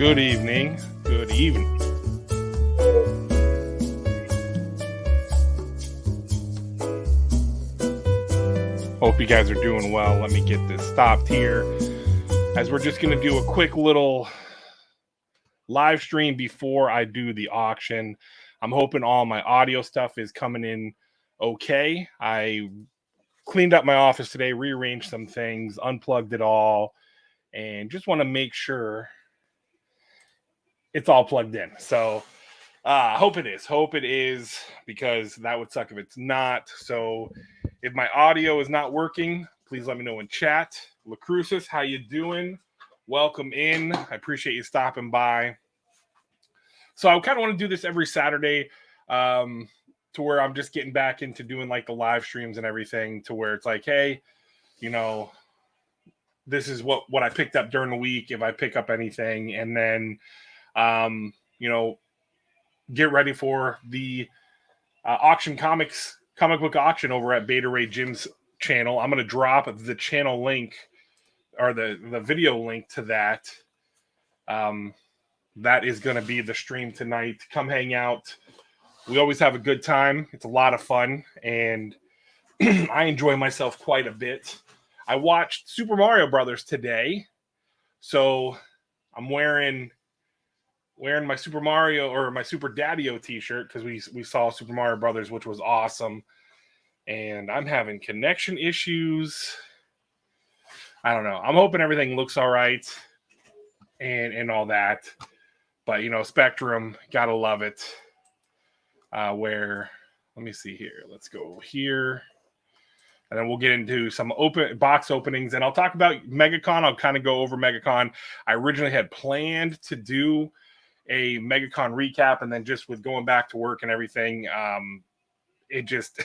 Good evening. Good evening. Hope you guys are doing well. Let me get this stopped here, as we're just going to do a quick little live stream before I do the auction. I'm hoping all my audio stuff is coming in okay. I cleaned up my office today, rearranged some things, unplugged it all, and just want to make sure it's all plugged in. So hope it is, because that would suck if it's not. So if my audio is not working, please let me know in chat. LaCrucis, how you doing? Welcome in. I appreciate you stopping by. So I kind of want to do this every Saturday, to where I'm just getting back into doing like the live streams and everything, to where it's like, hey, this is what I picked up during the week, if I pick up anything, and then get ready for the comic book auction over at Beta Ray Jim's channel. I'm going to drop the channel link, or the video link to that. That is going to be the stream tonight. Come hang out. We always have a good time. It's a lot of fun, and I enjoy myself quite a bit. I watched Super Mario Brothers today, so I'm wearing my Super Mario, or my Super Daddy-O t-shirt, because we saw Super Mario Brothers, which was awesome. And I'm having connection issues. I don't know. I'm hoping everything looks all right and all that. But, Spectrum, gotta love it. Let me see here. Let's go here. And then we'll get into some open box openings. And I'll talk about MegaCon. I'll kind of go over MegaCon. I originally had planned to do a MegaCon recap, and then just with going back to work and everything, it just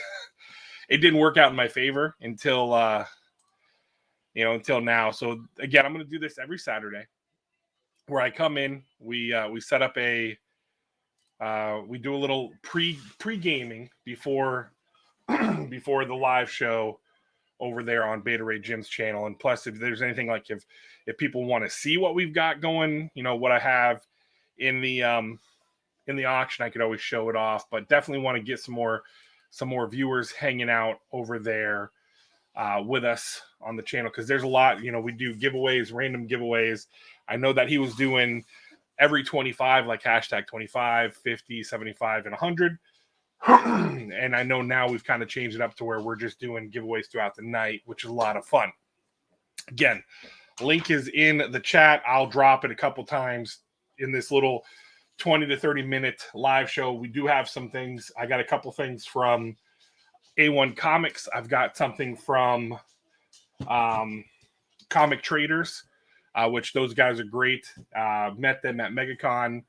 it didn't work out in my favor until now. So again, I'm going to do this every Saturday, where I come in, we set up we do a little pre-gaming before the live show over there on Beta Ray Jim's channel. And plus, if there's anything, like if people want to see what we've got going, what I have in the auction, I could always show it off. But definitely want to get some more viewers hanging out over there with us on the channel, because there's a lot. We do giveaways, random giveaways. I know that he was doing every 25, like hashtag 25, 50, 75, and 100. And I know now we've kind of changed it up to where we're just doing giveaways throughout the night, which is a lot of fun. Again, link is in the chat. I'll drop it a couple times in this little 20 to 30 minute live show. We do have some things. I got a couple things from A1 Comics. I've got something from Comic Traders, which those guys are great. Met them at MegaCon.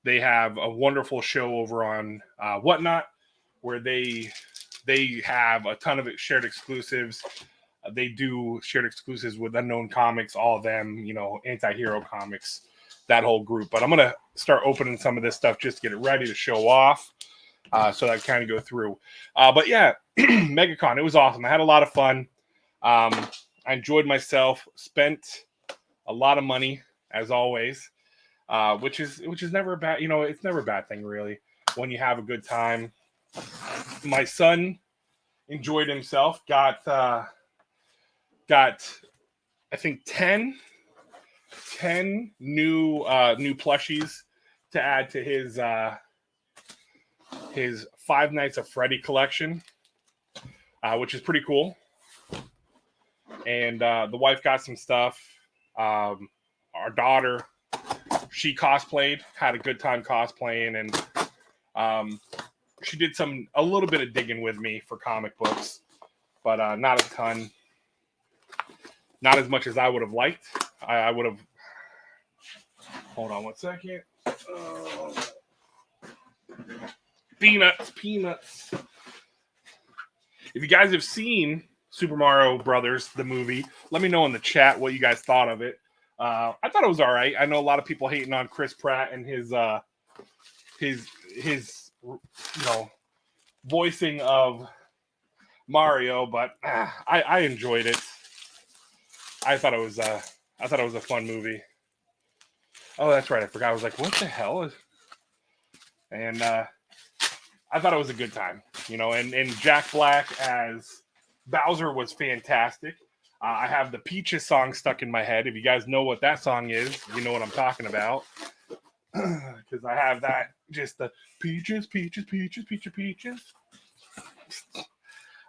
They have a wonderful show over on Whatnot, where they have a ton of shared exclusives. They do shared exclusives with Unknown Comics, all of them, Anti-Hero Comics, that whole group. But I'm going to start opening some of this stuff just to get it ready to show off, so that I kind of go through. But yeah, MegaCon, it was awesome. I had a lot of fun. I enjoyed myself, spent a lot of money, as always, which is never a bad, it's never a bad thing, really, when you have a good time. My son enjoyed himself, got I think 10 new plushies to add to his Five Nights at Freddy collection, which is pretty cool. And the wife got some stuff. Our daughter, she cosplayed, had a good time cosplaying, and she did a little bit of digging with me for comic books, but not a ton. Not as much as I would have liked. I would have. Hold on 1 second. Peanuts. If you guys have seen Super Mario Brothers, the movie, let me know in the chat what you guys thought of it. I thought it was all right. I know a lot of people hating on Chris Pratt and his voicing of Mario, but I enjoyed it. I thought it was a fun movie. Oh, that's right. I forgot. I was like, what the hell? And I thought it was a good time, and Jack Black as Bowser was fantastic. I have the Peaches song stuck in my head. If you guys know what that song is, you know what I'm talking about. Because I have that, just the peaches, peaches, peaches, peaches, peaches.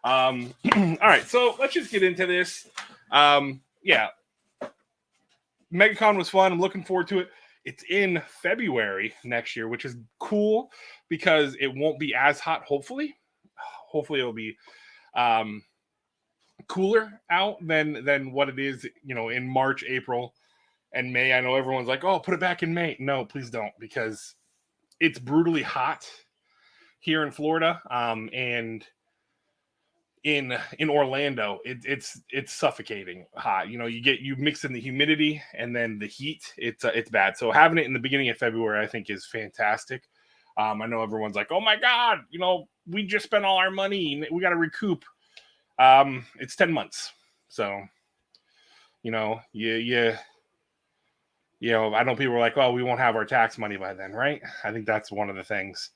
All right, so let's just get into this. Yeah, MegaCon was fun. I'm looking forward to it. It's in February next year, which is cool because it won't be as hot. Hopefully it'll be cooler out than what it is, in March, April, and May. I know everyone's like, "Oh, put it back in May." No, please don't, because it's brutally hot here in Florida, and in Orlando, it's suffocating hot. You mix in the humidity and then the heat. It's bad. So having it in the beginning of February, I think, is fantastic. I know everyone's like, "Oh my God, we just spent all our money. We got to recoup." It's 10 months, so I know people are like, "Oh, we won't have our tax money by then," right? I think that's one of the things.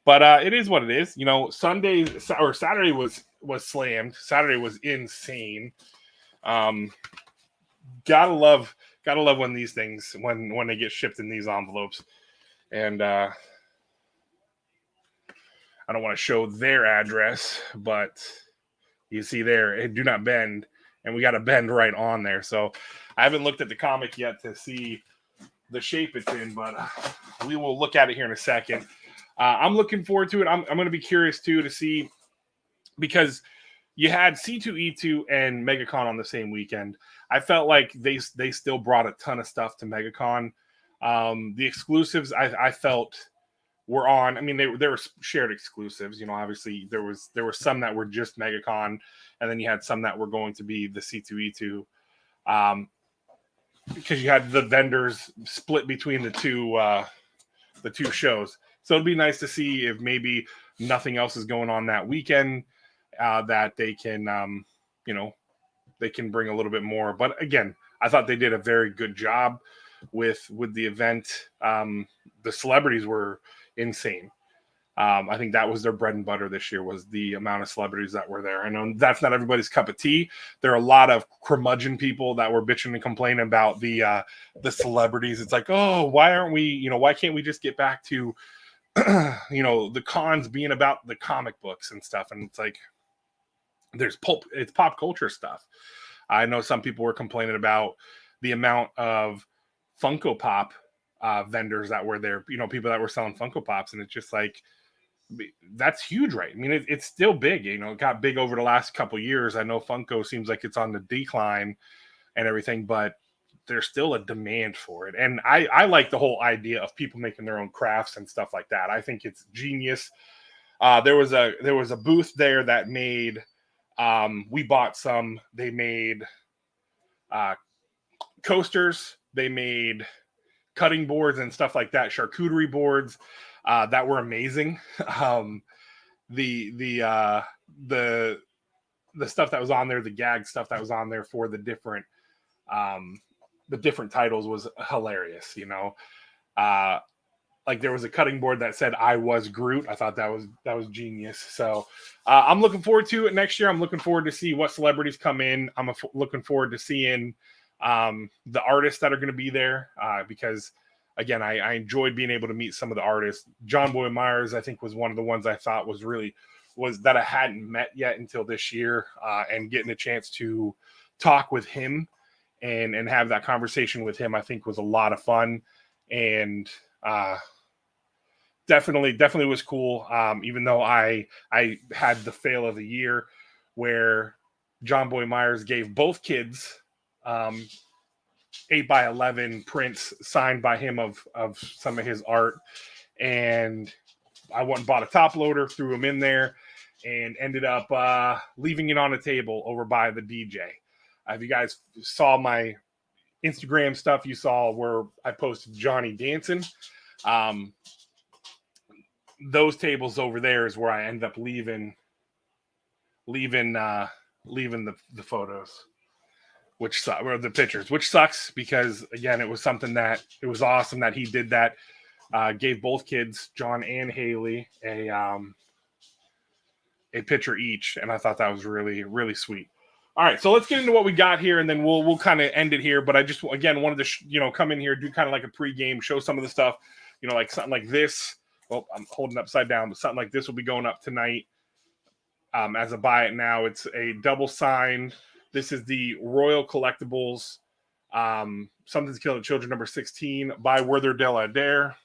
But it is what it is. Sunday or Saturday was slammed. Saturday was insane. Gotta love when these things when they get shipped in these envelopes. And I don't want to show their address, but you see there, do not bend, and we got a bend right on there. So I haven't looked at the comic yet to see the shape it's in, but we will look at it here in a second. I'm looking forward to it. I'm going to be curious too to see, because you had C2E2 and MegaCon on the same weekend. I felt like they still brought a ton of stuff to MegaCon. The exclusives I felt were on. I mean, they were shared exclusives. Obviously there were some that were just MegaCon, and then you had some that were going to be the C2E2. Because you had the vendors split between the two shows. So it'd be nice to see if maybe nothing else is going on that weekend, that they can, they can bring a little bit more. But again, I thought they did a very good job with the event. The celebrities were insane. I think that was their bread and butter this year, was the amount of celebrities that were there. I know that's not everybody's cup of tea. There are a lot of curmudgeon people that were bitching and complaining about the celebrities. It's like, oh, why aren't we, why can't we just get back to, the cons being about the comic books and stuff? And it's like, it's pop culture stuff. I know some people were complaining about the amount of Funko Pop vendors that were there, people that were selling Funko Pops. And it's just like, that's huge, right? I mean, it's still big. It got big over the last couple years. I know Funko seems like it's on the decline and everything, but there's still a demand for it. And I like the whole idea of people making their own crafts and stuff like that. I think it's genius. There was a booth there that made, we bought some. They made coasters. They made cutting boards and stuff like that, charcuterie boards that were amazing. The stuff that was on there, the gag stuff that was on there for the different titles was hilarious. Like there was a cutting board that said "I was Groot." I thought that was genius. So I'm looking forward to it next year. I'm looking forward to see what celebrities come in. I'm looking forward to seeing the artists that are going to be there, because again, I enjoyed being able to meet some of the artists. John Boy Myers, I think, was one of the ones I thought was that I hadn't met yet until this year, and getting a chance to talk with him and have that conversation with him, I think, was a lot of fun, and definitely was cool. Even though I had the fail of the year where John Boy Myers gave both kids 8x11 prints signed by him of some of his art, and I went and bought a top loader, threw him in there, and ended up leaving it on a table over by the DJ. If you guys saw my Instagram stuff, you saw where I posted Johnny dancing. Those tables over there is where I ended up leaving the photos. or the pitchers, which sucks because again, it was something that it was awesome that he did that. Gave both kids, John and Haley, a pitcher each, and I thought that was really, really sweet. All right, so let's get into what we got here, and then we'll kind of end it here. But I just again wanted to come in here, do kind of like a pregame, show some of the stuff, like something like this. Well, I'm holding upside down, but something like this will be going up tonight. As a buy it now, it's a double signed. This is the Royal Collectibles. Something's Killing Children number 16 by Werther de la Adair.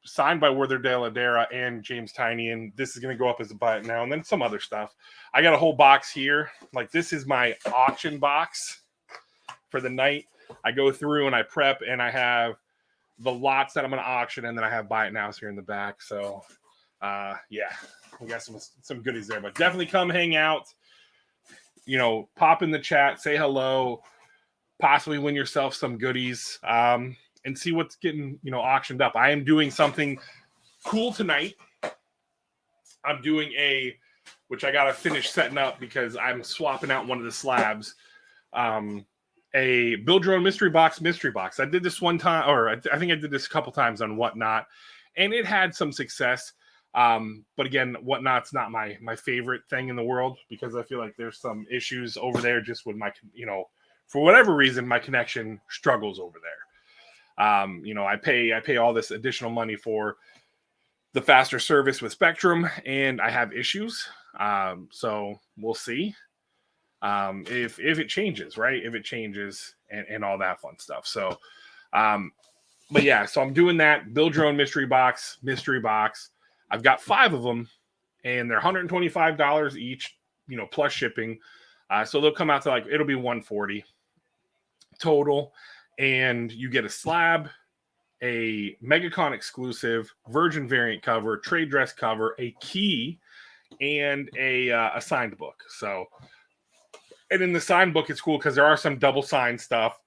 Signed by Werther de la Adair and James Tynion. This is going to go up as a buy it now, and then some other stuff. I got a whole box here. Like, this is my auction box for the night. I go through and I prep, and I have the lots that I'm going to auction, and then I have buy it nows here in the back. So, yeah, we got some goodies there. But definitely come hang out. Pop in the chat, say hello, possibly win yourself some goodies. And see what's getting, auctioned up. I am doing something cool tonight. I'm doing which I got to finish setting up because I'm swapping out one of the slabs. A Build Your Own Mystery Box. I did this one time, or I think I did this a couple times on Whatnot, and it had some success. But again, Whatnot's not my favorite thing in the world because I feel like there's some issues over there just with my, for whatever reason, my connection struggles over there. I pay all this additional money for the faster service with Spectrum, and I have issues. So we'll see if it changes, right? If it changes and all that fun stuff. So, but yeah, so I'm doing that. Build Your Own Mystery Box. I've got 5 of them, and they're $125 each, plus shipping. So they'll come out to it'll be $140 total. And you get a slab, a MegaCon exclusive, Virgin variant cover, trade dress cover, a key, and a signed book. So, and in the signed book, it's cool because there are some double signed stuff.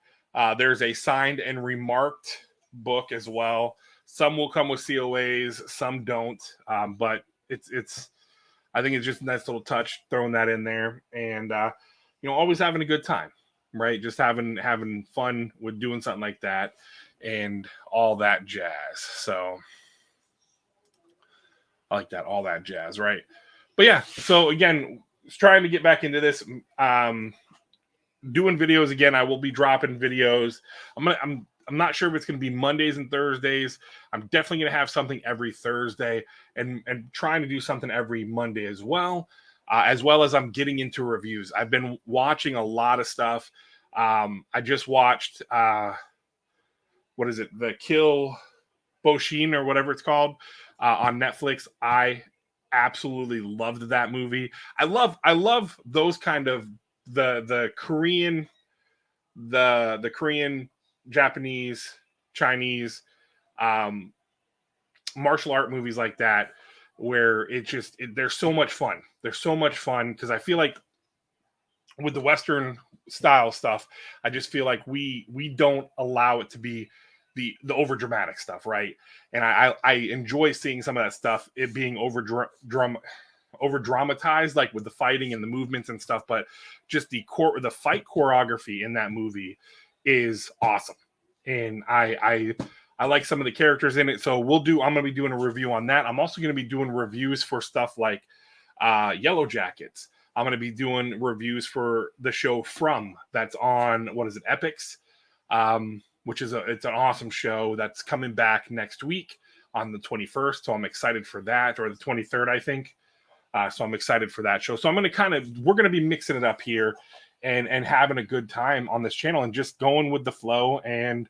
There's a signed and remarked book as well. Some will come with COAs, some don't. But it's I think it's just a nice little touch throwing that in there, and always having a good time. Right, just having fun with doing something like that and all that jazz. So I like that, all that jazz, right? But yeah, so again, trying to get back into this, doing videos again. I will be dropping videos. I'm not sure if it's going to be Mondays and Thursdays. I'm definitely going to have something every Thursday and trying to do something every Monday as well as I'm getting into reviews. I've been watching a lot of stuff. I just watched, what is it? The Kill Boshin or whatever it's called on Netflix. I absolutely loved that movie. I love those kind of the Korean, the Korean, Japanese, Chinese, martial art movies like that, where they're so much fun. They're so much fun because I feel like with the Western style stuff, I just feel like we don't allow it to be the over dramatic stuff, right? And I enjoy seeing some of that stuff, it being over dramatized, like with the fighting and the movements and stuff. But just the fight choreography in that movie is awesome, and I like some of the characters in it. So I'm going to be doing a review on that. I'm also going to be doing reviews for stuff like Yellow Jackets. I'm going to be doing reviews for the show From, that's on, Epix, which is it's an awesome show that's coming back next week on the 21st. So I'm excited for that, or the 23rd, I think. So I'm excited for that show. So I'm going to we're going to be mixing it up here and having a good time on this channel and just going with the flow and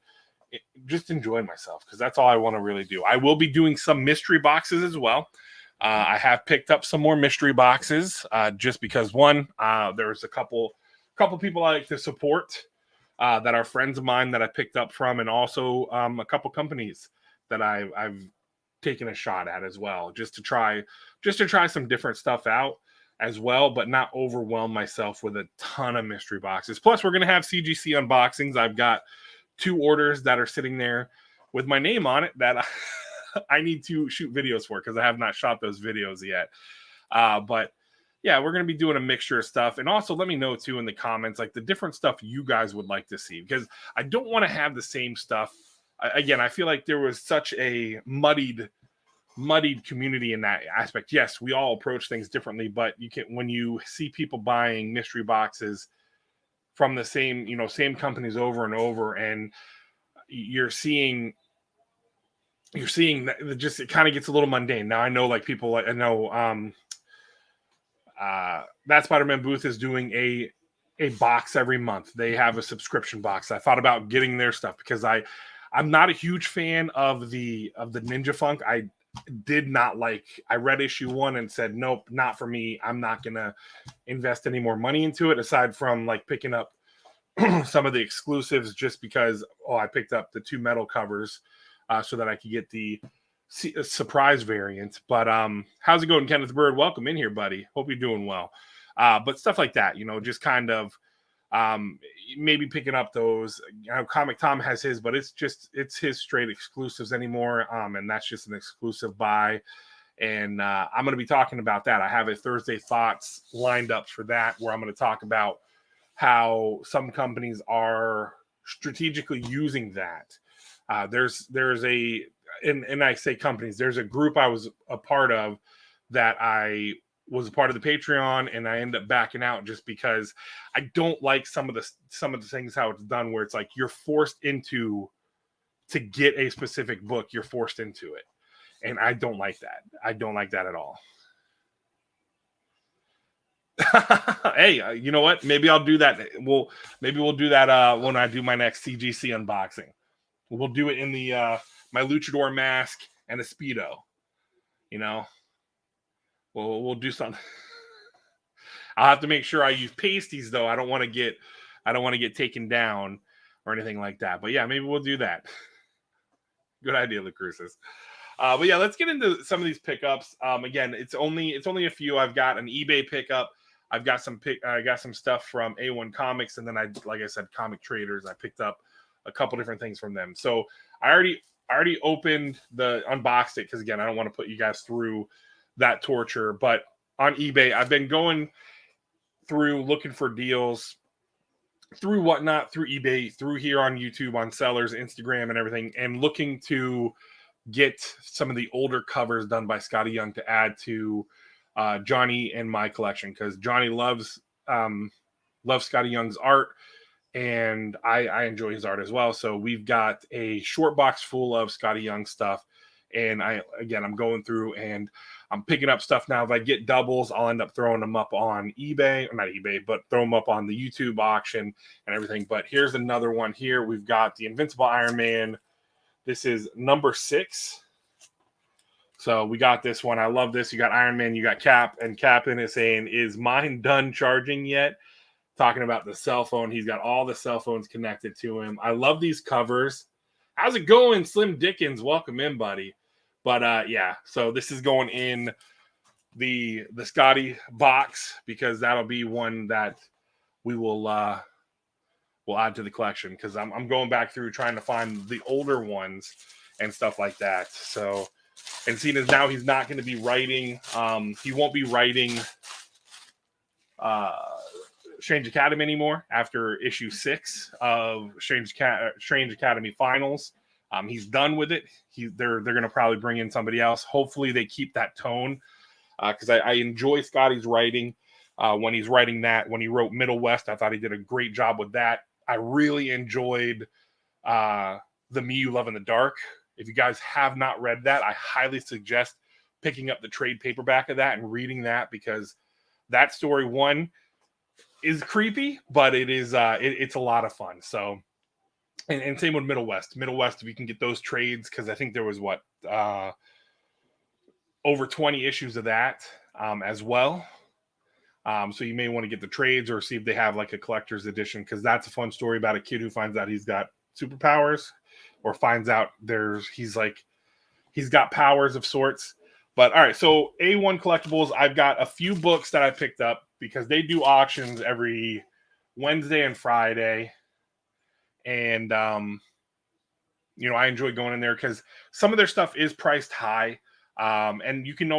just enjoying myself, because that's all I want to really do. I will be doing some mystery boxes as well. I have picked up some more mystery boxes just because, one, there's a couple people I like to support that are friends of mine that I picked up from, and also a couple companies that I've taken a shot at as well, just to try some different stuff out as well, but not overwhelm myself with a ton of mystery boxes. Plus, we're going to have CGC unboxings. I've got 2 orders that are sitting there with my name on it that I need to shoot videos for, because I have not shot those videos yet. But yeah, we're going to be doing a mixture of stuff. And also let me know too in the comments, like the different stuff you guys would like to see, because I don't want to have the same stuff. Again, I feel like there was such a muddied community in that aspect. Yes, we all approach things differently, but you can, when you see people buying mystery boxes from the same, same companies over and over, and you're seeing that it just, it kind of gets a little mundane. Now I know, like, people, I know that Spider-Man booth is doing a box every month. They have a subscription box. I thought about getting their stuff because I'm not a huge fan of the Ninja Funk. I did not like. I read issue 1 and said, nope, not for me. I'm not gonna invest any more money into it, aside from like picking up some of the exclusives, just because I picked up the 2 metal covers so that I could get the surprise variant. But how's it going, Kenneth Bird? Welcome in here, buddy. Hope you're doing well. But stuff like that, just kind of maybe picking up those. Comic Tom has his, but it's his straight exclusives anymore, and that's just an exclusive buy. And I'm going to be talking about that. I have a Thursday Thoughts lined up for that, where I'm going to talk about how some companies are strategically using that. There's a, and I say companies, there's a group I was a part of that I was a part of the Patreon, and I end up backing out just because I don't like some of the things how it's done, where it's like you're forced into to get a specific book, you're forced into it. And I don't like that. I don't like that at all. Hey, you know what? Maybe I'll do that. Maybe we'll do that when I do my next CGC unboxing. We'll do it in the my luchador mask and a Speedo. We'll do something. I'll have to make sure I use pasties though. I don't want to get taken down or anything like that. But yeah, maybe we'll do that. Good idea, Lucruces. But yeah, let's get into some of these pickups. Again, it's only a few. I've got an eBay pickup. I've got I got some stuff from A1 Comics, and then like I said, Comic Traders. I picked up a couple different things from them. So I already unboxed it, because again, I don't want to put you guys through that torture. But on eBay, I've been going through looking for deals through whatnot, through eBay, through here on YouTube, on Sellers, Instagram, and everything, and looking to get some of the older covers done by Scotty Young to add to Johnny and my collection, because Johnny loves Scotty Young's art, and I enjoy his art as well. So we've got a short box full of Scotty Young stuff, and I'm going through and I'm picking up stuff now. If I get doubles, I'll end up throwing them up on eBay, or not eBay, but throw them up on the YouTube auction and everything. But here's another one here. We've got the Invincible Iron Man. This is number 6. So we got this one. I love this. You got Iron Man, you got Cap, and Captain is saying, is mine done charging yet? Talking about the cell phone. He's got all the cell phones connected to him. I love these covers. How's it going, Slim Dickens? Welcome in, buddy. But yeah, so this is going in the Scotty box, because that'll be one that we will add to the collection, because I'm going back through trying to find the older ones and stuff like that. So, and seeing as now he's not going to be writing, he won't be writing Strange Academy anymore after issue 6 of Strange Academy Finals. He's done with it. They're going to probably bring in somebody else. Hopefully they keep that tone, because I enjoy Scotty's writing. When he's writing that, when he wrote Middle West, I thought he did a great job with that. I really enjoyed The Me You Love in the Dark. If you guys have not read that, I highly suggest picking up the trade paperback of that and reading that, because that story, one, is creepy, but it is it's a lot of fun. So, and same with Middle West. Middle West, if you can get those trades, because I think there was over 20 issues of that as well. So you may want to get the trades, or see if they have like a collector's edition, because that's a fun story about a kid who finds out he's got superpowers, or finds out he's got powers of sorts. But all right, so A1 Collectibles, I've got a few books that I picked up, because they do auctions every Wednesday and Friday. And I enjoy going in there, because some of their stuff is priced high. And you can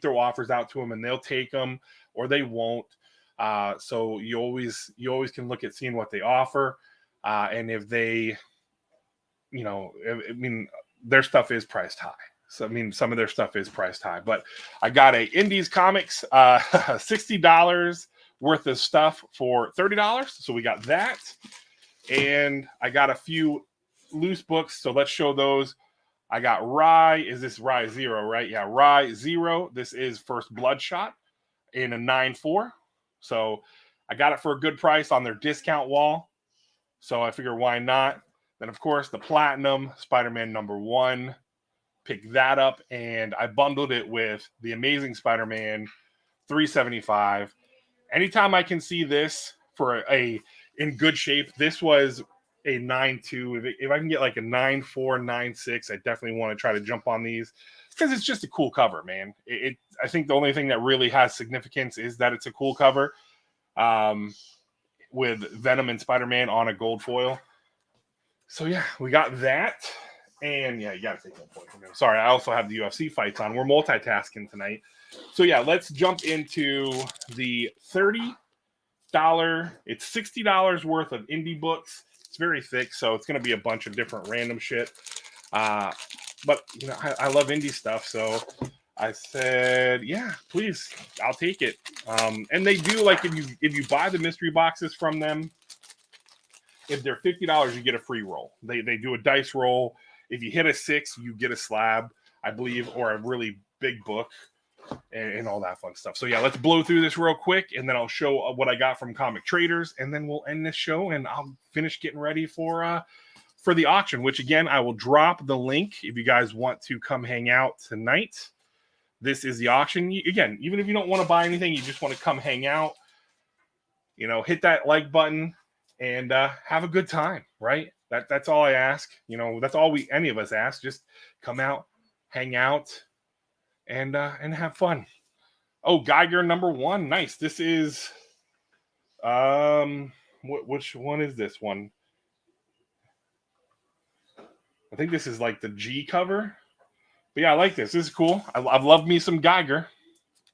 throw offers out to them and they'll take them or they won't. So you always can look at seeing what they offer. And if they, their stuff is priced high. So, some of their stuff is priced high, but I got a Indies Comics, $60 worth of stuff for $30. So we got that. And I got a few loose books. So let's show those. I got Rye. Is this Rye Zero, right? Yeah, Rye Zero. This is First Bloodshot in a 9.4. So I got it for a good price on their discount wall. So I figure why not? Then, of course, the Platinum Spider-Man #1. Picked that up, and I bundled it with the Amazing Spider-Man $375. Anytime I can see this for in good shape, this was a 9.2. If I can get like a 9.4, 9.6, I definitely want to try to jump on these because it's just a cool cover, man. I think the only thing that really has significance is that it's a cool cover with Venom and Spider-Man on a gold foil. So yeah, we got that. And yeah, you got to take that point from him. Sorry, I also have the UFC fights on. We're multitasking tonight. So yeah, let's jump into the $30. It's $60 worth of indie books. It's very thick, so it's going to be a bunch of different random shit. But I love indie stuff, so I said, yeah, please, I'll take it. And they do, like, if you buy the mystery boxes from them, if they're $50, you get a free roll. They do a dice roll. If you hit a 6, you get a slab, I believe, or a really big book and all that fun stuff. So yeah, let's blow through this real quick, and then I'll show what I got from Comic Traders, and then we'll end this show, and I'll finish getting ready for the auction, which, again, I will drop the link if you guys want to come hang out tonight. This is the auction. Again, even if you don't want to buy anything, you just want to come hang out, hit that like button and have a good time, right? That's all I ask. That's all any of us ask. Just come out, hang out, and have fun. Oh, Geiger #1. Nice. This is which one is this one? I think this is like the G cover. But yeah, I like this. This is cool. I've loved me some Geiger.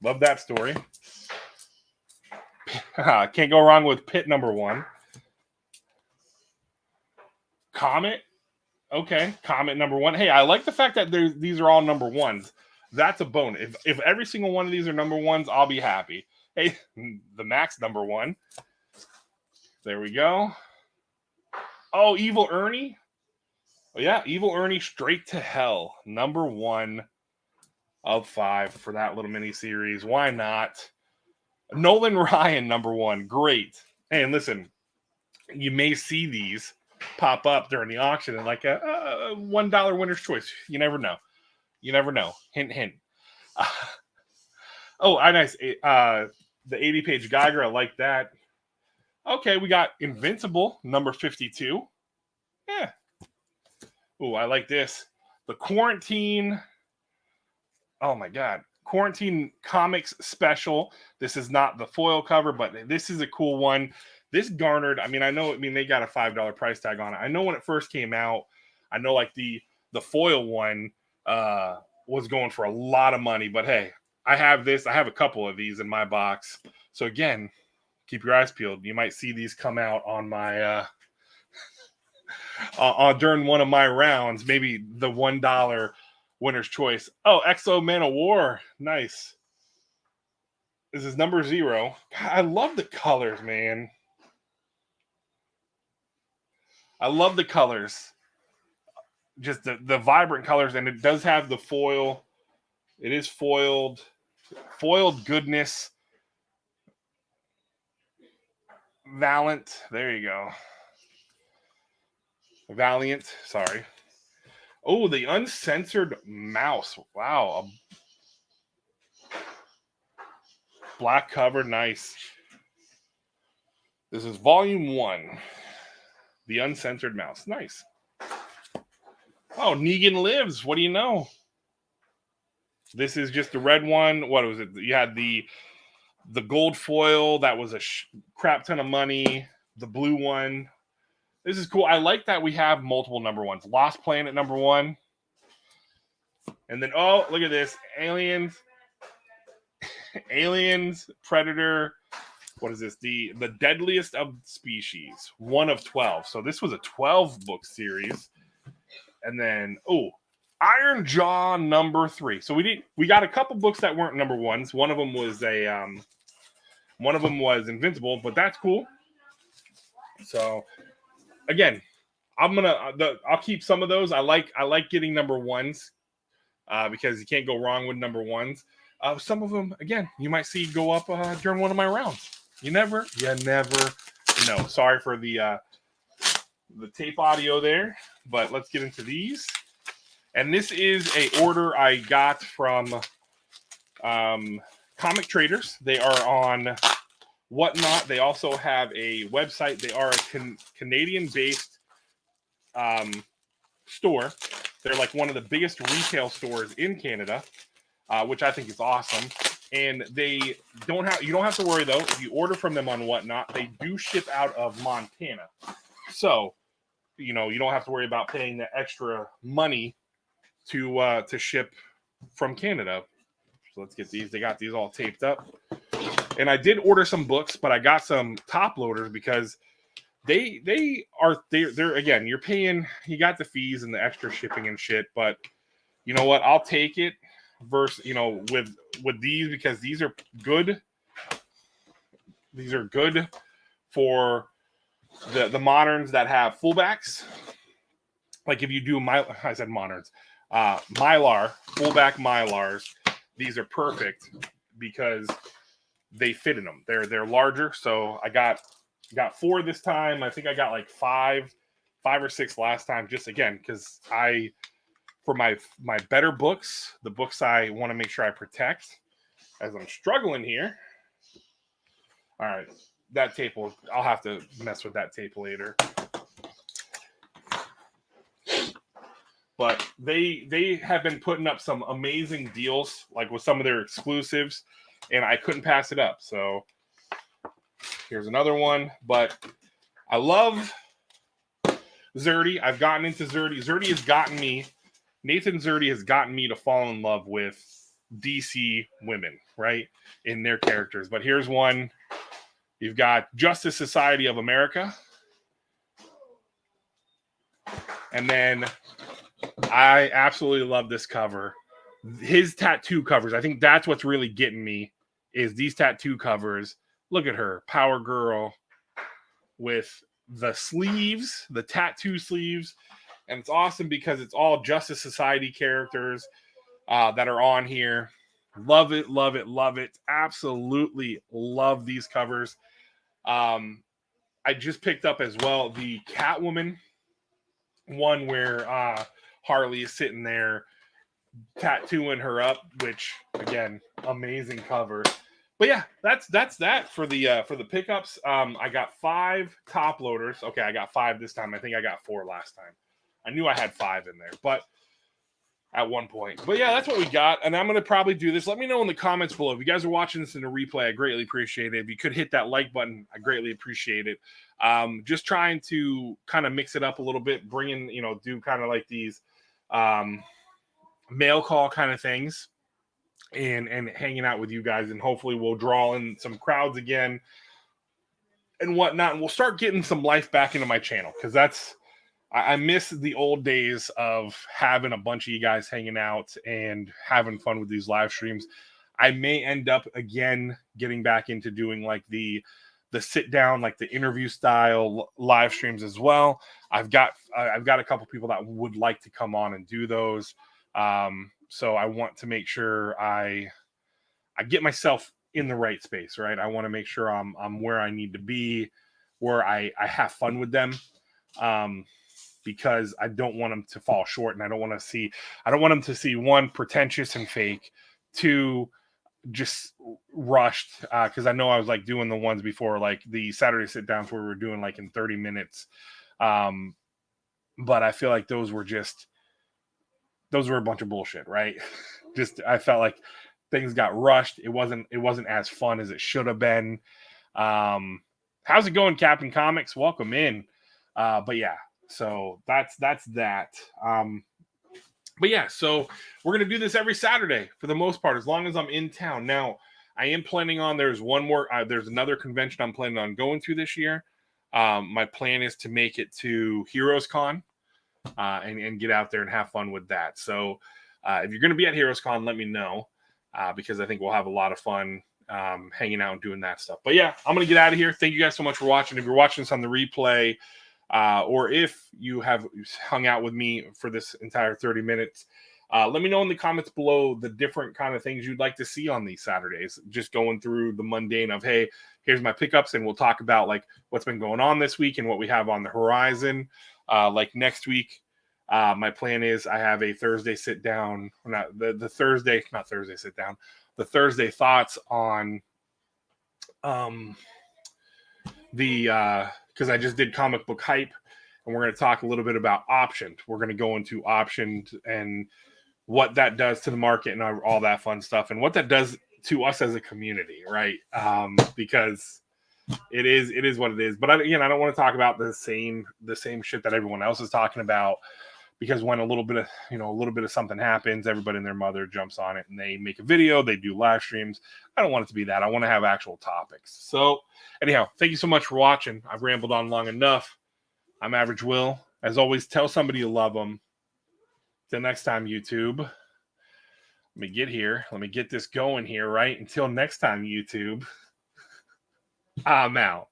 Love that story. Can't go wrong with Pitt #1. Comet. Okay, Comet #1. Hey, I like the fact that these are all #1s. That's a bonus. If every single one of these are #1s, I'll be happy. Hey, the Max #1. There we go. Oh, Evil Ernie. Oh, yeah, Evil Ernie Straight to Hell. #1 of 5 for that little mini series. Why not? Nolan Ryan #1. Great. Hey, and listen, you may see these pop up during the auction and like a $1 winner's choice. You never know. Hint, hint. Nice. The 80-page Geiger. I like that. Okay, we got Invincible #52. Yeah. Oh, I like this. The Quarantine. Oh my God. Quarantine Comics Special. This is not the foil cover, but this is a cool one. This garnered, they got a $5 price tag on it. I know when it first came out, I know like the foil one was going for a lot of money, but hey, I have this. I have a couple of these in my box. So again, keep your eyes peeled. You might see these come out on my during one of my rounds, maybe the $1 winner's choice. Oh, Exo Man of War. Nice. This is #0. God, I love the colors, man. I love the colors. Just the vibrant colors, and it does have the foil. It is foiled goodness. Valiant. There you go. Valiant. Sorry. Oh, the Uncensored Mouse. Wow. Black cover. Nice. This is volume 1. The Uncensored Mouse. Nice. Oh, Negan Lives. What do you know? This is just the red one. What was it? You had the gold foil. That was a crap ton of money. The blue one. This is cool. I like that we have multiple #1s. Lost Planet #1. And then, oh, look at this. Aliens, Predator. What is this? The Deadliest of Species. 1 of 12. So this was a 12-book series. And then, Iron Jaw number 3. So we got a couple books that weren't number ones. One of them was Invincible, but that's cool. So again, I'll keep some of those. I like getting number ones because you can't go wrong with number ones. Some of them, again, you might see go up during one of my rounds. You never know. Sorry for the tape audio there, but let's get into these. And this is a order I got from Comic Traders. They are on Whatnot. They also have a website. They are a Canadian-based store. They're like one of the biggest retail stores in Canada, which I think is awesome. And you don't have to worry though. If you order from them on Whatnot, they do ship out of Montana. So, you don't have to worry about paying the extra money to ship from Canada. So let's get these. They got these all taped up. And I did order some books, but I got some top loaders because they're again, you're paying, you got the fees and the extra shipping and shit, but you know what? I'll take it versus, with these, because these are good. These are good for the moderns that have fullbacks. Like if you do I said moderns, Mylar, fullback Mylars, these are perfect because they fit in them. They're larger. So I got 4 this time. I think I got like 5 or 6 last time, just again, because for my better books, the books I want to make sure I protect as I'm struggling here. All right, that tape I'll have to mess with that tape later. But they have been putting up some amazing deals, like with some of their exclusives, and I couldn't pass it up. So here's another one. But I love Zerdy. I've gotten into Zerdy. Nathan Zerdy has gotten me to fall in love with DC women, right, in their characters. But here's one. You've got Justice Society of America. And then I absolutely love this cover. His tattoo covers. I think that's what's really getting me is these tattoo covers. Look at her, Power Girl, with the sleeves, the tattoo sleeves. And it's awesome because it's all Justice Society characters that are on here. Love it, love it, love it. Absolutely love these covers. I just picked up as well the Catwoman one where Harley is sitting there tattooing her up, which again, amazing cover. But yeah, that's that for the pickups. I got 5 top loaders. Okay, I got 5 this time. I think I got 4 last time. I knew I had 5 in there, but at one point. But yeah, that's what we got. And I'm going to probably do this. Let me know in the comments below. If you guys are watching this in a replay, I greatly appreciate it. If you could hit that like button, I greatly appreciate it. Just trying to kind of mix it up a little bit, bring in, do kind of like these mail call kind of things and hanging out with you guys. And hopefully we'll draw in some crowds again and whatnot. And we'll start getting some life back into my channel because I miss the old days of having a bunch of you guys hanging out and having fun with these live streams. I may end up again getting back into doing like the sit down, like the interview style live streams as well. I've got a couple people that would like to come on and do those. So I want to make sure I get myself in the right space, right? I want to make sure I'm where I need to be, where I have fun with them. Because I don't want them to fall short, and I don't want them to see 1, pretentious and fake, 2, just rushed. Because I know I was like doing the ones before, like the Saturday sit downs where we were doing like in 30 minutes. But I feel like those were a bunch of bullshit, right? I felt like things got rushed. It wasn't as fun as it should have been. How's it going, Captain Comics? Welcome in. But yeah. So that's that. But yeah, so we're going to do this every Saturday for the most part, as long as I'm in town. Now, I am planning on, there's another convention I'm planning on going to this year. My plan is to make it to Heroes Con and get out there and have fun with that. So if you're going to be at Heroes Con, let me know because I think we'll have a lot of fun hanging out and doing that stuff. But yeah, I'm going to get out of here. Thank you guys so much for watching. If you're watching this on the replay, or if you have hung out with me for this entire 30 minutes, let me know in the comments below the different kind of things you'd like to see on these Saturdays. Just going through the mundane of, hey, here's my pickups, and we'll talk about like what's been going on this week and what we have on the horizon. Like next week, my plan is I have a Thursday sit down, the Thursday thoughts on because I just did comic book hype, and we're going to talk a little bit about options. We're going to go into options and what that does to the market and all that fun stuff, and what that does to us as a community, right? Because it is what it is. But I don't want to talk about the same shit that everyone else is talking about, because when a little bit of something happens, everybody and their mother jumps on it and they make a video, they do live streams. I don't want it to be that. I want to have actual topics. So anyhow, thank you so much for watching. I've rambled on long enough. I'm Average Will. As always, tell somebody you love them. Till next time, YouTube. Let me get here. Let me get this going here, right? Until next time, YouTube. I'm out.